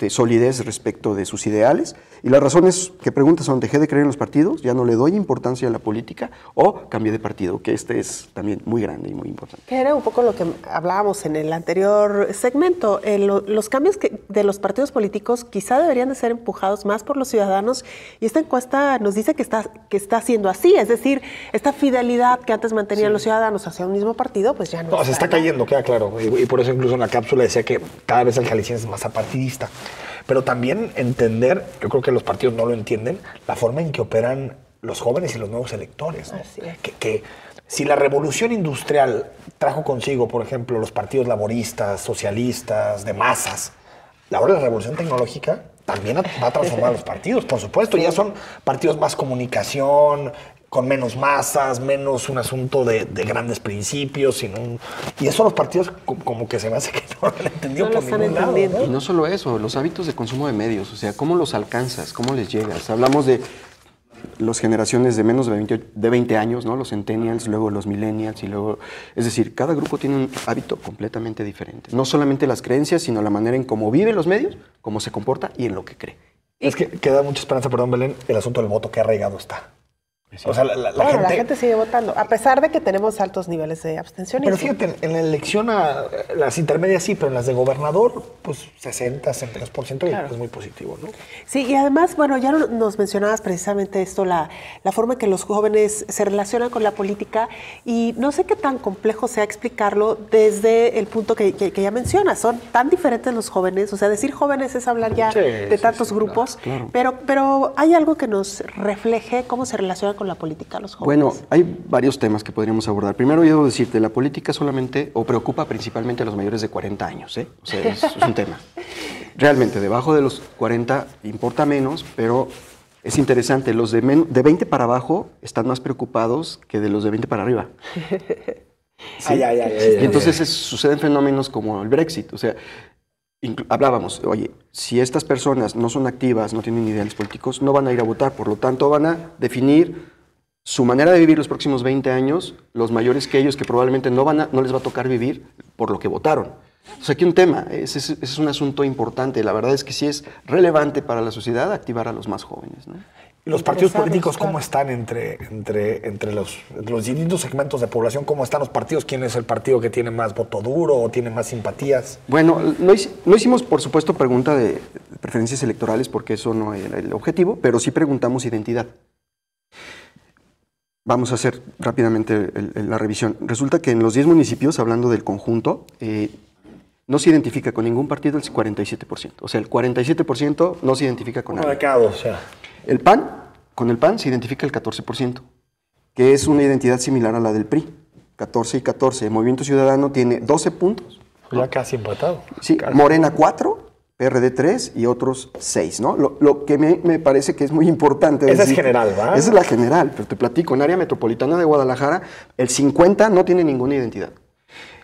solidez respecto de sus ideales. Y las razones que preguntas son: dejé de creer en los partidos, ya no le doy importancia a la política, o cambié de partido, que es también muy grande y muy importante. Que era un poco lo que hablábamos en el anterior segmento. Los cambios de los partidos políticos quizá deberían de ser empujados más por los ciudadanos, y esta encuesta nos dice que está siendo así. Es decir, esta fidelidad que antes mantenían los ciudadanos hacia un mismo partido, pues ya no. No, se está cayendo, queda claro. Y por eso incluso en la cápsula decía que cada vez el jalisciense es más apartidista. Pero también entender, yo creo que los partidos no lo entienden, la forma en que operan los jóvenes y los nuevos electores, ¿no? Así es. Que si la revolución industrial trajo consigo, por ejemplo, los partidos laboristas, socialistas, de masas, ahora la revolución tecnológica también va a transformar a los partidos, por supuesto. Ya son partidos más comunicación, con menos masas, menos un asunto de grandes principios, y eso los partidos como que se me hace que no lo han entendido por ningún lado, ¿no? Y no solo eso, los hábitos de consumo de medios, o sea, cómo los alcanzas, cómo les llegas. Hablamos de las generaciones de menos de 20 años, ¿no? Los centennials, luego los millennials, y luego... Es decir, cada grupo tiene un hábito completamente diferente. No solamente las creencias, sino la manera en cómo vive los medios, cómo se comporta y en lo que cree. Es que da mucha esperanza, perdón, Belén, el asunto del voto, que arraigado está. O sea, la gente sigue votando, a pesar de que tenemos altos niveles de abstencionismo. Pero fíjate, en la elección a las intermedias sí, pero en las de gobernador, pues 63%, claro. Es muy positivo, ¿no? Sí, y además, bueno, ya nos mencionabas precisamente esto, la forma en que los jóvenes se relacionan con la política, y no sé qué tan complejo sea explicarlo desde el punto que ya mencionas. Son tan diferentes los jóvenes, o sea, decir jóvenes es hablar ya de tantos grupos, claro. Pero hay algo que nos refleje cómo se relacionan con la política los jóvenes. Bueno, hay varios temas que podríamos abordar. Primero, yo debo decirte, la política solamente, o preocupa principalmente a los mayores de 40 años, ¿eh? O sea, es un tema. Realmente, debajo de los 40 importa menos, pero es interesante, los de 20 para abajo están más preocupados que de los de 20 para arriba. ¿Sí? Y entonces suceden fenómenos como el Brexit, o sea, hablábamos, oye, si estas personas no son activas, no tienen ideales políticos, no van a ir a votar, por lo tanto van a definir su manera de vivir los próximos 20 años, los mayores que ellos, que probablemente no les va a tocar vivir por lo que votaron. O sea, aquí un tema, ese es un asunto importante. La verdad es que sí es relevante para la sociedad activar a los más jóvenes, ¿no? ¿Y los partidos políticos cómo están entre los distintos segmentos de población? ¿Cómo están los partidos? ¿Quién es el partido que tiene más voto duro o tiene más simpatías? Bueno, no hicimos, por supuesto, pregunta de preferencias electorales, porque eso no era el objetivo, pero sí preguntamos identidad. Vamos a hacer rápidamente la revisión. Resulta que en los 10 municipios, hablando del conjunto, no se identifica con ningún partido el 47%. O sea, el 47% no se identifica con nadie. O sea. El PAN, con el PAN se identifica el 14%, que es una identidad similar a la del PRI. 14 y 14. El Movimiento Ciudadano tiene 12 puntos. Ya casi empatado. Sí, casi. Morena 4, PRD 3 y otros 6, ¿no? Lo que me parece que es muy importante. Esa es general, ¿va? Esa es la general, pero te platico, en área metropolitana de Guadalajara, el 50 no tiene ninguna identidad.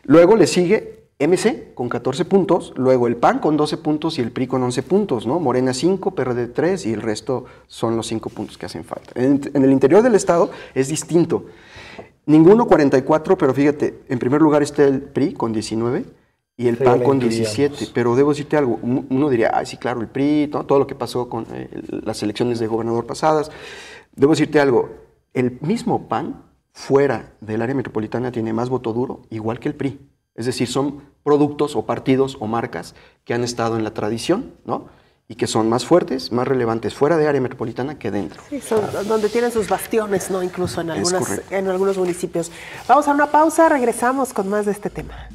Luego le sigue MC con 14 puntos, luego el PAN con 12 puntos y el PRI con 11 puntos, ¿no? Morena 5, PRD 3 y el resto son los 5 puntos que hacen falta. En el interior del estado es distinto. Ninguno 44, pero fíjate, en primer lugar está el PRI con 19 y el PAN con 17. Pero debo decirte algo, uno diría, ay, sí, claro, el PRI, ¿no? Todo lo que pasó con las elecciones de gobernador pasadas. Debo decirte algo, el mismo PAN fuera del área metropolitana tiene más voto duro, igual que el PRI. Es decir, son productos o partidos o marcas que han estado en la tradición, ¿no? Y que son más fuertes, más relevantes fuera de área metropolitana que dentro. Sí, son donde tienen sus bastiones, ¿no? Incluso en algunos municipios. Vamos a una pausa, regresamos con más de este tema.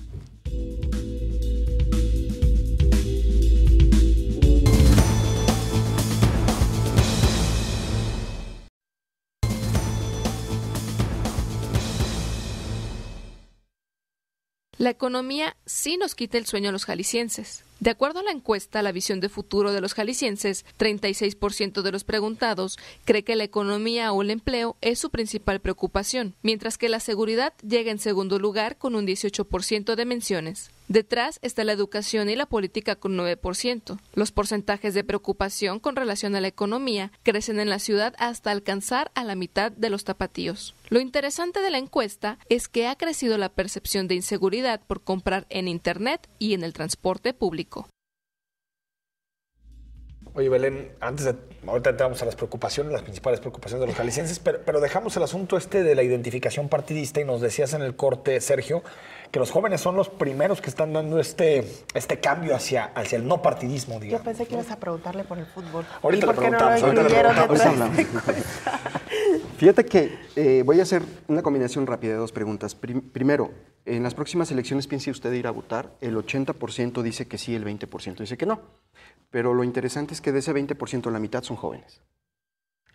La economía sí nos quita el sueño a los jaliscienses. De acuerdo a la encuesta La visión de futuro de los jaliscienses, 36% de los preguntados cree que la economía o el empleo es su principal preocupación, mientras que la seguridad llega en segundo lugar con un 18% de menciones. Detrás está la educación y la política con 9%. Los porcentajes de preocupación con relación a la economía crecen en la ciudad hasta alcanzar a la mitad de los tapatíos. Lo interesante de la encuesta es que ha crecido la percepción de inseguridad por comprar en Internet y en el transporte público. Oye, Belén, ahorita entramos a las preocupaciones, las principales preocupaciones de los jaliscienses, pero dejamos el asunto de la identificación partidista y nos decías en el corte, Sergio, que los jóvenes son los primeros que están dando este cambio hacia el no partidismo, digamos. Yo pensé que ibas a preguntarle por el fútbol. Ahorita ¿Y por qué no lo ahorita incluyeron dentro de hablamos. esta encuesta? Fíjate que voy a hacer una combinación rápida de dos preguntas. Primero, en las próximas elecciones, ¿piensa usted ir a votar? El 80% dice que sí, el 20% dice que no. Pero lo interesante es que de ese 20%, la mitad son jóvenes.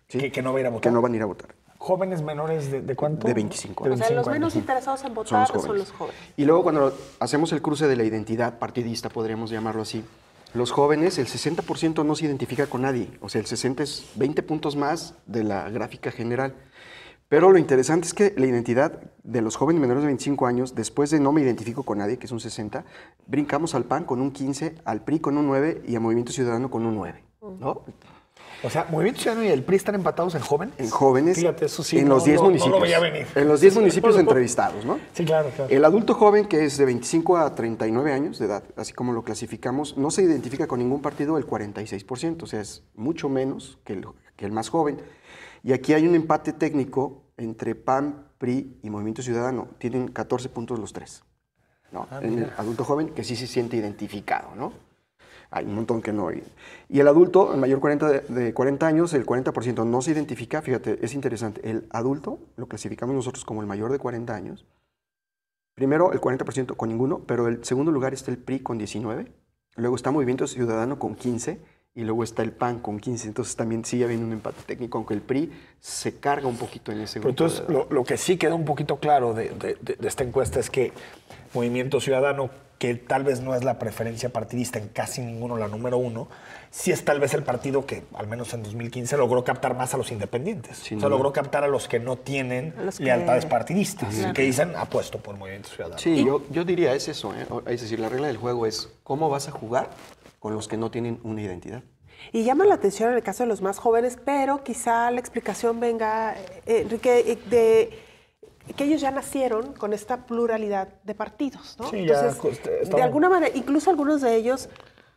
¿Sí? Que no van a ir a votar. Que no van a ir a votar. ¿Jóvenes menores de cuánto? De 25 O años. sea, los 25 menos años. interesados en votar son los jóvenes. Y luego cuando hacemos el cruce de la identidad partidista, podríamos llamarlo así, los jóvenes, el 60% no se identifica con nadie. O sea, el 60 es 20 puntos más de la gráfica general. Pero lo interesante es que la identidad de los jóvenes menores de 25 años, después de no me identifico con nadie, que es un 60, brincamos al PAN con un 15, al PRI con un 9 y a Movimiento Ciudadano con un 9. ¿No? O sea, Movimiento Ciudadano y el PRI están empatados en jóvenes. En jóvenes, Fíjate, eso sí, en los 10 municipios. No lo veía venir. En los 10 municipios entrevistados, ¿no? Sí, claro, claro. El adulto joven, que es de 25 a 39 años de edad, así como lo clasificamos, no se identifica con ningún partido el 46%, o sea, es mucho menos que el más joven. Y aquí hay un empate técnico entre PAN, PRI y Movimiento Ciudadano. Tienen 14 puntos los tres, ¿no? En el adulto joven, que sí se siente identificado, ¿no? Hay un montón que no. Y el adulto, el mayor de 40 años, el 40% no se identifica. Fíjate, es interesante. El adulto lo clasificamos nosotros como el mayor de 40 años. Primero, el 40% con ninguno, pero el segundo lugar está el PRI con 19. Luego está Movimiento Ciudadano con 15. Y luego está el PAN con 15. Entonces también sí ya viene un empate técnico, aunque el PRI se carga un poquito en ese grupo. Pero entonces, lo que sí queda un poquito claro de esta encuesta es que Movimiento Ciudadano, que tal vez no es la preferencia partidista en casi ninguno, la número uno, sí es tal vez el partido que, al menos en 2015, logró captar más a los independientes. Sin o sea, duda. logró captar a los que no tienen lealtades partidistas, que dicen apuesto por Movimiento Ciudadano. Sí, yo diría es eso, ¿eh? Es decir, la regla del juego es cómo vas a jugar con los que no tienen una identidad. Y llama la atención en el caso de los más jóvenes, pero quizá la explicación venga, Enrique, de que ellos ya nacieron con esta pluralidad de partidos, ¿no? Sí, entonces, de alguna manera, incluso algunos de ellos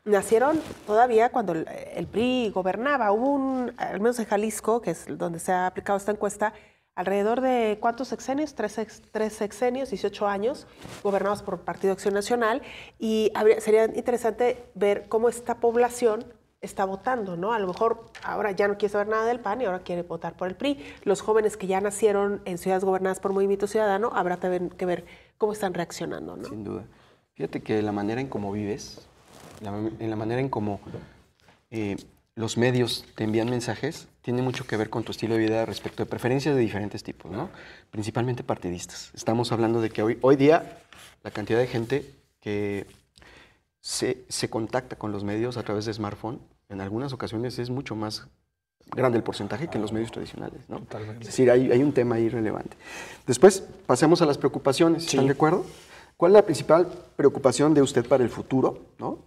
nacieron todavía cuando el PRI gobernaba. Hubo al menos en Jalisco, que es donde se ha aplicado esta encuesta, alrededor de ¿cuántos sexenios? Tres sexenios, 18 años, gobernados por Partido Acción Nacional. Y sería interesante ver cómo esta población está votando, ¿no? A lo mejor ahora ya no quiere saber nada del PAN y ahora quiere votar por el PRI. Los jóvenes que ya nacieron en ciudades gobernadas por Movimiento Ciudadano, habrá que ver cómo están reaccionando, ¿no? Sin duda. Fíjate que la manera en cómo vives, en la manera en cómo los medios te envían mensajes, tiene mucho que ver con tu estilo de vida respecto de preferencias de diferentes tipos, ¿no? Principalmente partidistas. Estamos hablando de que hoy día la cantidad de gente que se contacta con los medios a través de smartphone, en algunas ocasiones es mucho más grande el porcentaje que en los medios tradicionales, ¿no? Totalmente. Es decir, hay un tema ahí relevante. Después, pasemos a las preocupaciones. ¿Están de acuerdo? ¿Cuál es la principal preocupación de usted para el futuro? ¿No?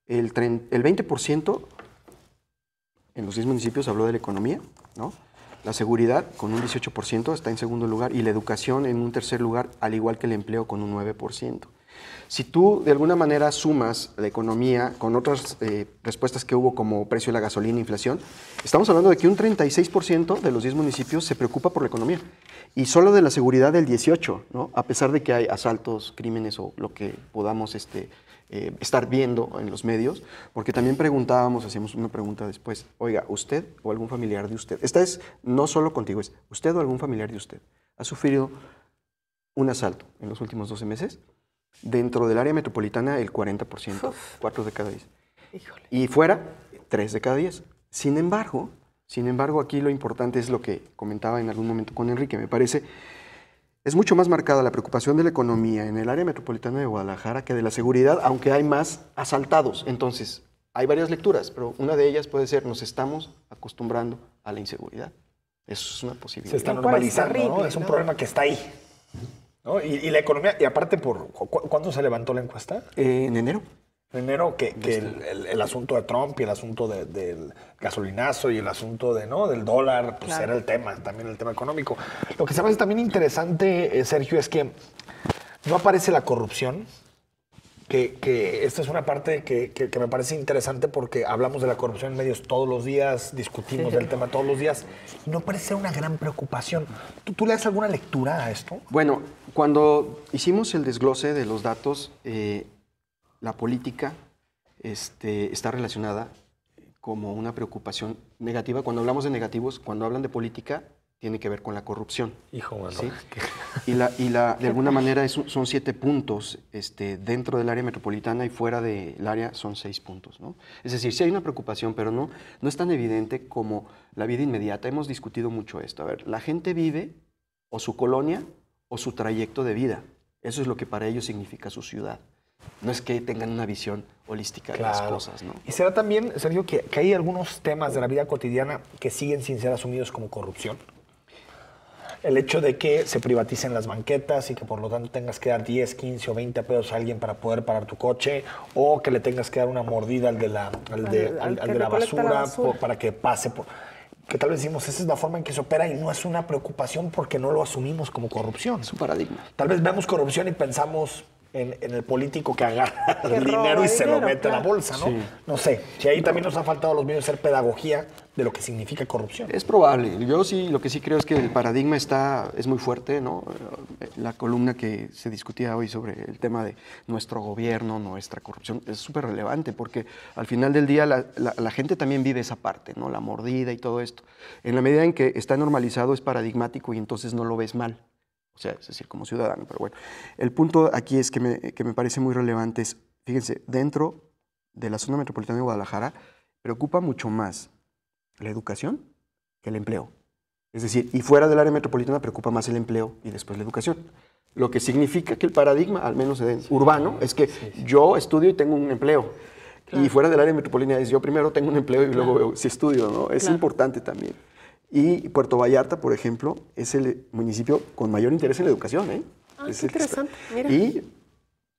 El 20% en los 10 municipios habló de la economía, ¿no? La seguridad, con un 18%, está en segundo lugar, y la educación en un tercer lugar, al igual que el empleo, con un 9%. Si tú de alguna manera sumas la economía con otras respuestas que hubo como precio de la gasolina e inflación, estamos hablando de que un 36% de los 10 municipios se preocupa por la economía y solo de la seguridad el 18%, ¿no? A pesar de que hay asaltos, crímenes o lo que podamos estar viendo en los medios, porque también hacíamos una pregunta después, oiga, ¿usted o algún familiar de usted? Esta es no solo contigo, es ¿usted o algún familiar de usted ha sufrido un asalto en los últimos 12 meses? Dentro del área metropolitana, el 40%, 4 de cada 10. Híjole. Y fuera, 3 de cada 10. Sin embargo, aquí lo importante es lo que comentaba en algún momento con Enrique. Me parece, es mucho más marcada la preocupación de la economía en el área metropolitana de Guadalajara que de la seguridad, aunque hay más asaltados. Entonces, hay varias lecturas, pero una de ellas puede ser, nos estamos acostumbrando a la inseguridad. Eso es una posibilidad. Se está normalizando, ¿no? Es un problema que está ahí, ¿no? Y la economía, y aparte, ¿cuándo se levantó la encuesta? En enero. En enero, que el asunto de Trump y el asunto del gasolinazo y el asunto del dólar, pues era el tema, también el tema económico. Lo que se me hace también interesante, Sergio, es que no aparece la corrupción, que esta es una parte que me parece interesante porque hablamos de la corrupción en medios todos los días, discutimos del tema todos los días y no parece ser una gran preocupación. ¿Tú le das alguna lectura a esto? Bueno, cuando hicimos el desglose de los datos, la política está relacionada como una preocupación negativa. Cuando hablamos de negativos, cuando hablan de política, tiene que ver con la corrupción. Hijo, bueno. ¿Sí? De alguna manera son 7 puntos dentro del área metropolitana y fuera del área son 6 puntos, ¿no? Es decir, sí hay una preocupación, pero no es tan evidente como la vida inmediata. Hemos discutido mucho esto. A ver, la gente vive o su colonia o su trayecto de vida. Eso es lo que para ellos significa su ciudad. No es que tengan una visión holística de las cosas, ¿no? ¿Y será también, Sergio, que hay algunos temas de la vida cotidiana que siguen sin ser asumidos como corrupción? El hecho de que se privaticen las banquetas y que por lo tanto tengas que dar 10, 15 o 20 pesos a alguien para poder parar tu coche, o que le tengas que dar una mordida al de la basura para que pase por... Que tal vez decimos, esa es la forma en que se opera y no es una preocupación porque no lo asumimos como corrupción. Es un paradigma. Tal vez vemos corrupción y pensamos en el político que agarra el dinero y se lo mete a la bolsa, ¿no? Sí. No sé, si ahí también nos ha faltado a los medios hacer pedagogía de lo que significa corrupción. Es probable. Yo sí, lo que sí creo es que el paradigma es muy fuerte, ¿no? La columna que se discutía hoy sobre el tema de nuestro gobierno, nuestra corrupción, es súper relevante porque al final del día la gente también vive esa parte, ¿no? La mordida y todo esto. En la medida en que está normalizado es paradigmático y entonces no lo ves mal. O sea, es decir, como ciudadano, pero bueno. El punto aquí es que me parece muy relevante es, fíjense, dentro de la zona metropolitana de Guadalajara preocupa mucho más la educación que el empleo. Es decir, y fuera del área metropolitana preocupa más el empleo y después la educación. Lo que significa que el paradigma, al menos urbano, es que yo estudio y tengo un empleo. Claro. Y fuera del área metropolitana es yo primero tengo un empleo y luego veo si estudio, ¿no? Es importante también. Y Puerto Vallarta, por ejemplo, es el municipio con mayor interés en la educación, ¿eh? Es interesante, mira. Y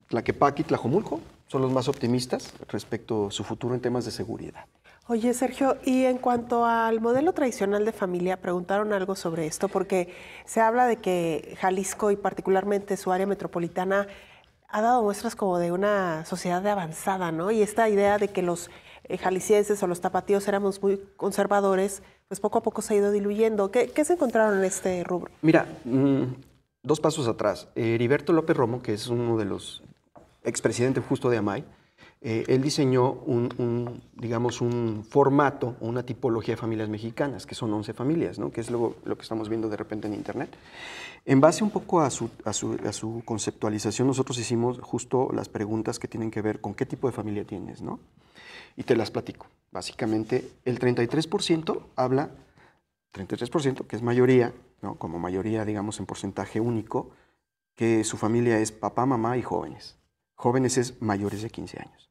Tlaquepaque y Tlajomulco son los más optimistas respecto a su futuro en temas de seguridad. Oye, Sergio, y en cuanto al modelo tradicional de familia, preguntaron algo sobre esto, porque se habla de que Jalisco y particularmente su área metropolitana ha dado muestras como de una sociedad de avanzada, ¿no? Y esta idea de que los jaliscienses o los tapatíos éramos muy conservadores, pues poco a poco se ha ido diluyendo. ¿Qué se encontraron en este rubro? Mira, 2 pasos atrás. Heriberto López Romo, que es uno de los expresidentes justo de AMAI, él diseñó un formato, una tipología de familias mexicanas, que son 11 familias, ¿no? Que es lo que estamos viendo de repente en Internet. En base un poco a su conceptualización, nosotros hicimos justo las preguntas que tienen que ver con qué tipo de familia tienes, ¿no? Y te las platico. Básicamente, el 33% habla, 33%, que es mayoría, ¿no? Como mayoría, digamos, en porcentaje único, que su familia es papá, mamá y jóvenes. Jóvenes es mayores de 15 años.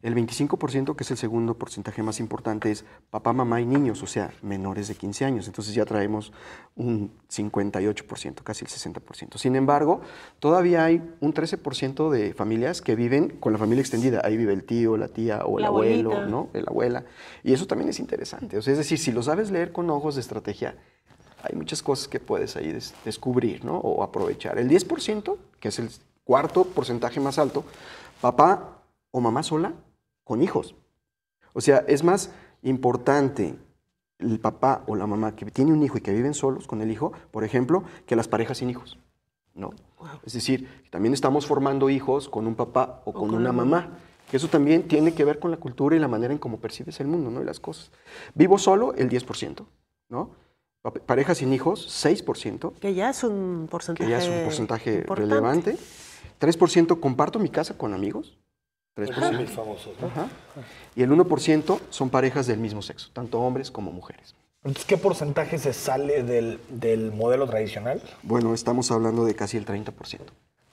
El 25%, que es el segundo porcentaje más importante, es papá, mamá y niños, o sea, menores de 15 años. Entonces ya traemos un 58%, casi el 60%. Sin embargo, todavía hay un 13% de familias que viven con la familia extendida. Ahí vive el tío, la tía o el abuelo, ¿no? La abuela. Y eso también es interesante. O sea, es decir, si lo sabes leer con ojos de estrategia, hay muchas cosas que puedes ahí descubrir, ¿no? O aprovechar. El 10%, que es el cuarto porcentaje más alto, papá o mamá sola con hijos. O sea, es más importante el papá o la mamá que tiene un hijo y que viven solos con el hijo, por ejemplo, que las parejas sin hijos, ¿no? Wow. Es decir, también estamos formando hijos con un papá o con una mamá. Que eso también tiene que ver con la cultura y la manera en cómo percibes el mundo, ¿no? Y las cosas. Vivo solo, el 10%, ¿no? Parejas sin hijos, 6%. Que ya es un porcentaje relevante. 3% comparto mi casa con amigos. 3%. Muy famosos, ¿no? Ajá. Y el 1% son parejas del mismo sexo, tanto hombres como mujeres. Entonces, ¿qué porcentaje se sale del modelo tradicional? Bueno, estamos hablando de casi el 30%.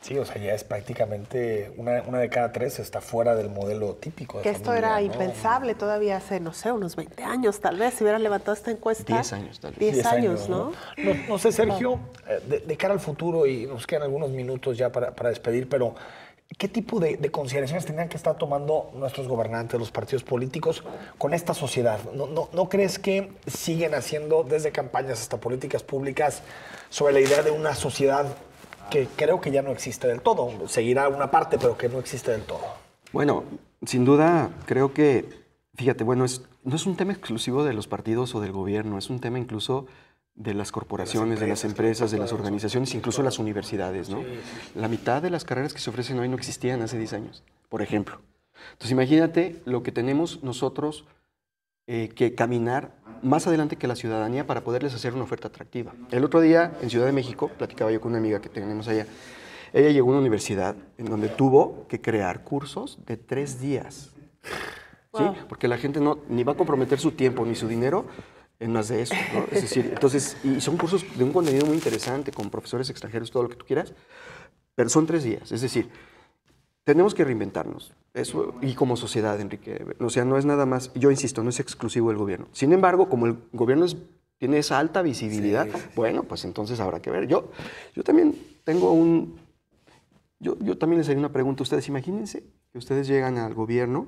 Sí, o sea, ya es prácticamente una de cada 3 está fuera del modelo típico de que esto familia, era ¿no? impensable todavía hace, no sé, unos 20 años tal vez, si hubieran levantado esta encuesta. 10 años tal vez. 10 años, ¿no? No sé, Sergio, de cara al futuro, y nos quedan algunos minutos ya para despedir, pero ¿qué tipo de consideraciones tendrían que estar tomando nuestros gobernantes, los partidos políticos, con esta sociedad? ¿No crees que siguen haciendo desde campañas hasta políticas públicas sobre la idea de una sociedad que creo que ya no existe del todo. Seguirá una parte, pero que no existe del todo. Bueno, sin duda, creo que, fíjate, bueno, no es un tema exclusivo de los partidos o del gobierno, es un tema incluso de las corporaciones, de las empresas, de las organizaciones, incluso las universidades, ¿no? La mitad de las carreras que se ofrecen hoy no existían hace 10 años, por ejemplo. Entonces, imagínate lo que tenemos nosotros que caminar más adelante que la ciudadanía para poderles hacer una oferta atractiva. El otro día, en Ciudad de México, platicaba yo con una amiga que tenemos allá. Ella llegó a una universidad en donde tuvo que crear cursos de 3 días. Wow. ¿Sí? Porque la gente ni va a comprometer su tiempo ni su dinero en más de eso, ¿no? Es decir, entonces, y son cursos de un contenido muy interesante, con profesores extranjeros, todo lo que tú quieras, pero son 3 días. Es decir, tenemos que reinventarnos. Eso, y como sociedad, Enrique. O sea, no es nada más, yo insisto, no es exclusivo del gobierno. Sin embargo, como el gobierno tiene esa alta visibilidad, bueno, pues entonces habrá que ver. Yo también tengo yo también les haría una pregunta a ustedes. Imagínense que ustedes llegan al gobierno,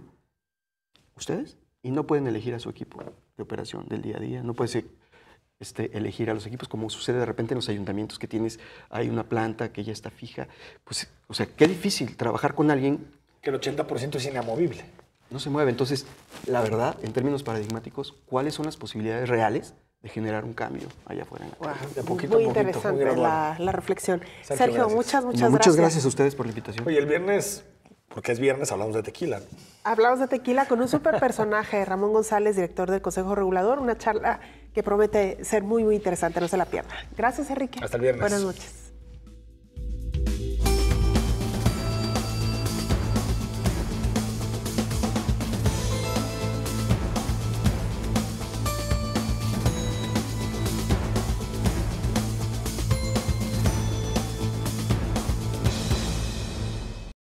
ustedes, y no pueden elegir a su equipo de operación del día a día, no puedes elegir a los equipos, como sucede de repente en los ayuntamientos, que hay una planta que ya está fija. Pues, o sea, qué difícil trabajar con alguien que el 80% es inamovible. No se mueve. Entonces, la verdad, en términos paradigmáticos, ¿cuáles son las posibilidades reales de generar un cambio allá afuera? Muy interesante la reflexión. Sergio, muchas gracias. Muchas gracias a ustedes por la invitación. Oye, el viernes, porque es viernes, hablamos de tequila. Hablamos de tequila con un súper personaje, Ramón González, director del Consejo Regulador, una charla que promete ser muy, muy interesante, no se la pierda. Gracias, Enrique. Hasta el viernes. Buenas noches.